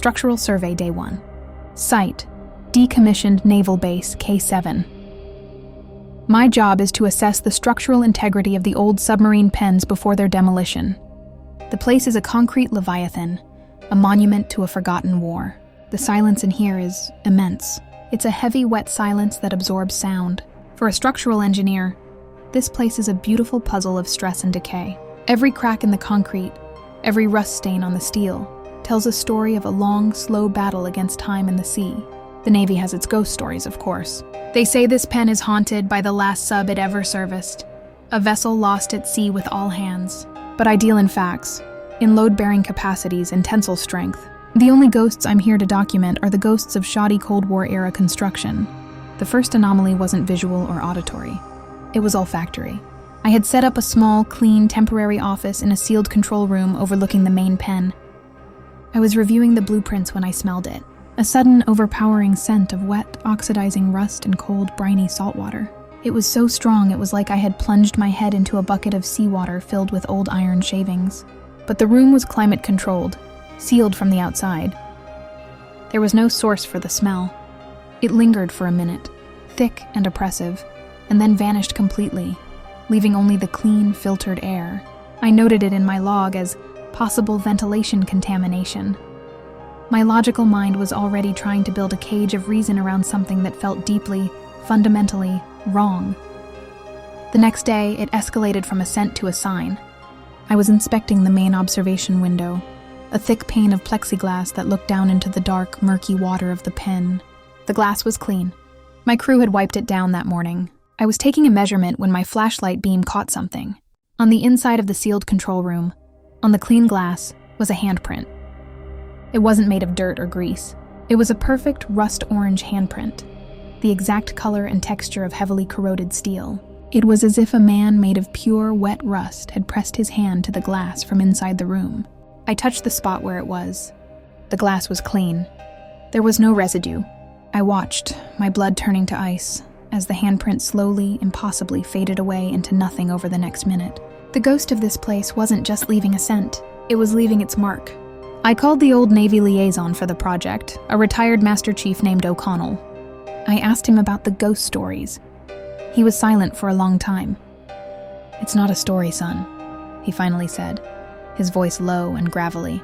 Structural Survey Day 1. Site: Decommissioned Naval Base K7. My job is to assess the structural integrity of the old submarine pens before their demolition. The place is a concrete leviathan, a monument to a forgotten war. The silence in here is immense. It's a heavy, wet silence that absorbs sound. For a structural engineer, this place is a beautiful puzzle of stress and decay. Every crack in the concrete, every rust stain on the steel, tells a story of a long, slow battle against time and the sea. The Navy has its ghost stories, of course. They say this pen is haunted by the last sub it ever serviced, a vessel lost at sea with all hands. But I deal in facts, in load-bearing capacities and tensile strength. The only ghosts I'm here to document are the ghosts of shoddy Cold War-era construction. The first anomaly wasn't visual or auditory. It was olfactory. I had set up a small, clean, temporary office in a sealed control room overlooking the main pen. I was reviewing the blueprints when I smelled it. A sudden, overpowering scent of wet, oxidizing rust and cold, briny saltwater. It was so strong it was like I had plunged my head into a bucket of seawater filled with old iron shavings. But the room was climate-controlled, sealed from the outside. There was no source for the smell. It lingered for a minute, thick and oppressive, and then vanished completely, leaving only the clean, filtered air. I noted it in my log as possible ventilation contamination. My logical mind was already trying to build a cage of reason around something that felt deeply, fundamentally wrong. The next day, it escalated from a scent to a sign. I was inspecting the main observation window, a thick pane of plexiglass that looked down into the dark, murky water of the pen. The glass was clean. My crew had wiped it down that morning. I was taking a measurement when my flashlight beam caught something. On the inside of the sealed control room, on the clean glass, was a handprint. It wasn't made of dirt or grease. It was a perfect rust-orange handprint, the exact color and texture of heavily corroded steel. It was as if a man made of pure, wet rust had pressed his hand to the glass from inside the room. I touched the spot where it was. The glass was clean. There was no residue. I watched, my blood turning to ice, as the handprint slowly, impossibly faded away into nothing over the next minute. The ghost of this place wasn't just leaving a scent, it was leaving its mark. I called the old Navy liaison for the project, a retired Master Chief named O'Connell. I asked him about the ghost stories. He was silent for a long time. "It's not a story, son," he finally said, his voice low and gravelly.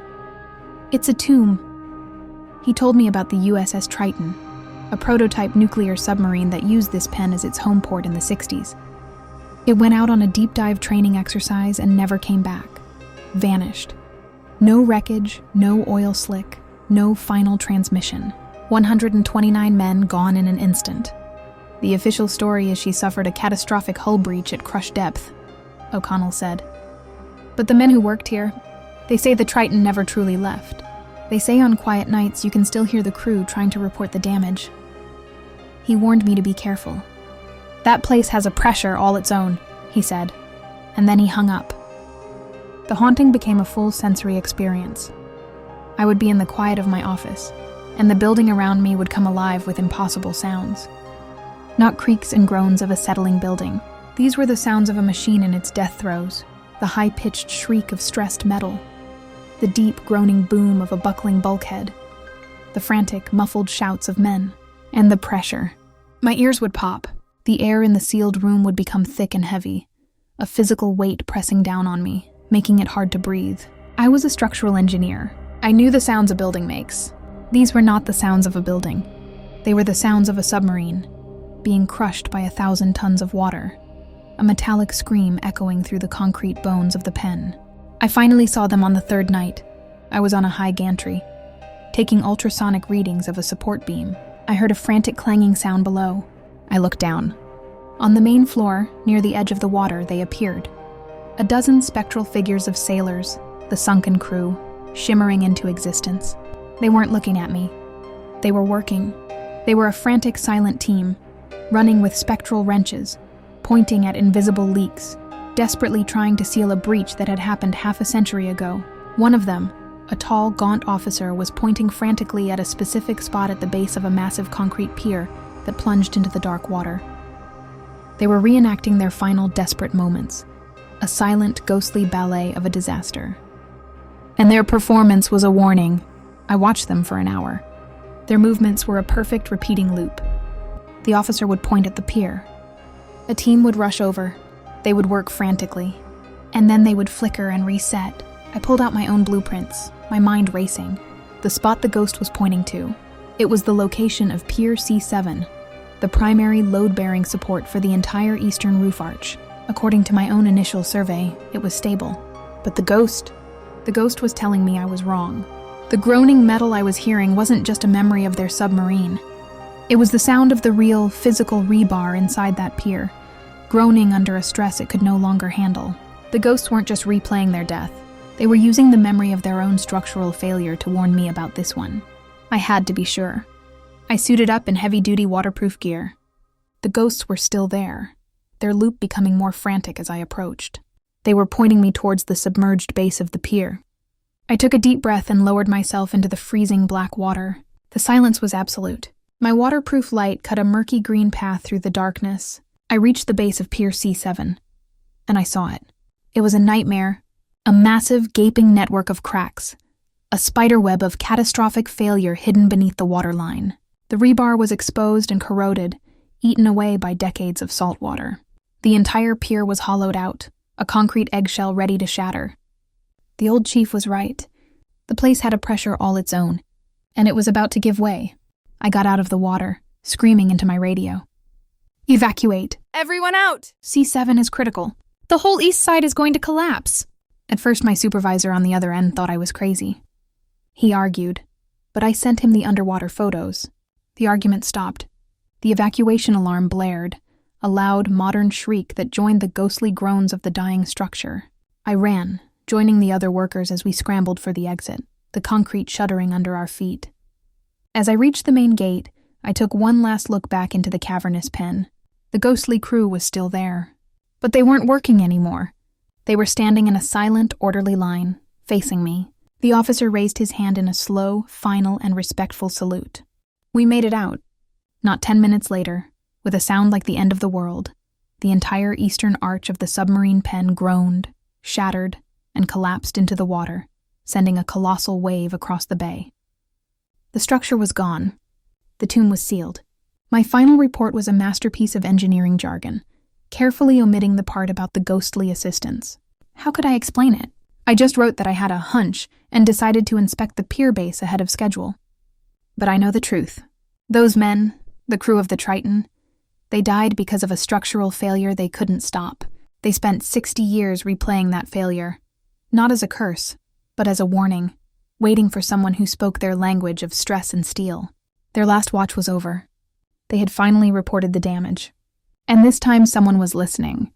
"It's a tomb." He told me about the USS Triton, a prototype nuclear submarine that used this pen as its home port in the 60s. It went out on a deep dive training exercise and never came back. Vanished. No wreckage, no oil slick, no final transmission. 129 men gone in an instant. The official story is she suffered a catastrophic hull breach at crush depth, O'Connell said. But the men who worked here, they say the Triton never truly left. They say on quiet nights you can still hear the crew trying to report the damage. He warned me to be careful. "That place has a pressure all its own," he said, and then he hung up. The haunting became a full sensory experience. I would be in the quiet of my office, and the building around me would come alive with impossible sounds. Not creaks and groans of a settling building. These were the sounds of a machine in its death throes, the high-pitched shriek of stressed metal, the deep, groaning boom of a buckling bulkhead, the frantic, muffled shouts of men, and the pressure. My ears would pop. The air in the sealed room would become thick and heavy, a physical weight pressing down on me, making it hard to breathe. I was a structural engineer. I knew the sounds a building makes. These were not the sounds of a building. They were the sounds of a submarine, being crushed by 1,000 tons of water, a metallic scream echoing through the concrete bones of the pen. I finally saw them on the third night. I was on a high gantry, taking ultrasonic readings of a support beam. I heard a frantic clanging sound below. I looked down. On the main floor, near the edge of the water, they appeared. A dozen spectral figures of sailors, the sunken crew, shimmering into existence. They weren't looking at me. They were working. They were a frantic, silent team, running with spectral wrenches, pointing at invisible leaks, desperately trying to seal a breach that had happened half a century ago. One of them, a tall, gaunt officer, was pointing frantically at a specific spot at the base of a massive concrete pier that plunged into the dark water. They were reenacting their final desperate moments, a silent, ghostly ballet of a disaster. And their performance was a warning. I watched them for an hour. Their movements were a perfect repeating loop. The officer would point at the pier. A team would rush over. They would work frantically. And then they would flicker and reset. I pulled out my own blueprints, my mind racing. The spot the ghost was pointing to. It was the location of Pier C7, the primary load-bearing support for the entire eastern roof arch. According to my own initial survey, it was stable. But the ghost was telling me I was wrong. The groaning metal I was hearing wasn't just a memory of their submarine. It was the sound of the real, physical rebar inside that pier, groaning under a stress it could no longer handle. The ghosts weren't just replaying their death. They were using the memory of their own structural failure to warn me about this one. I had to be sure. I suited up in heavy-duty waterproof gear. The ghosts were still there, their loop becoming more frantic as I approached. They were pointing me towards the submerged base of the pier. I took a deep breath and lowered myself into the freezing black water. The silence was absolute. My waterproof light cut a murky green path through the darkness. I reached the base of Pier C7, and I saw it. It was a nightmare, a massive, gaping network of cracks, a spiderweb of catastrophic failure hidden beneath the waterline. The rebar was exposed and corroded, eaten away by decades of salt water. The entire pier was hollowed out, a concrete eggshell ready to shatter. The old chief was right. The place had a pressure all its own, and it was about to give way. I got out of the water, screaming into my radio. Evacuate. Everyone out! C7 is critical. The whole east side is going to collapse. At first, my supervisor on the other end thought I was crazy. He argued, but I sent him the underwater photos. The argument stopped. The evacuation alarm blared, a loud, modern shriek that joined the ghostly groans of the dying structure. I ran, joining the other workers as we scrambled for the exit, the concrete shuddering under our feet. As I reached the main gate, I took one last look back into the cavernous pen. The ghostly crew was still there. But they weren't working anymore. They were standing in a silent, orderly line, facing me. The officer raised his hand in a slow, final, and respectful salute. We made it out. Not 10 minutes later, with a sound like the end of the world, the entire eastern arch of the submarine pen groaned, shattered, and collapsed into the water, sending a colossal wave across the bay. The structure was gone. The tomb was sealed. My final report was a masterpiece of engineering jargon, carefully omitting the part about the ghostly assistants. How could I explain it? I just wrote that I had a hunch and decided to inspect the pier base ahead of schedule. But I know the truth. Those men, the crew of the Triton, they died because of a structural failure they couldn't stop. They spent 60 years replaying that failure, not as a curse, but as a warning, waiting for someone who spoke their language of stress and steel. Their last watch was over. They had finally reported the damage. And this time someone was listening.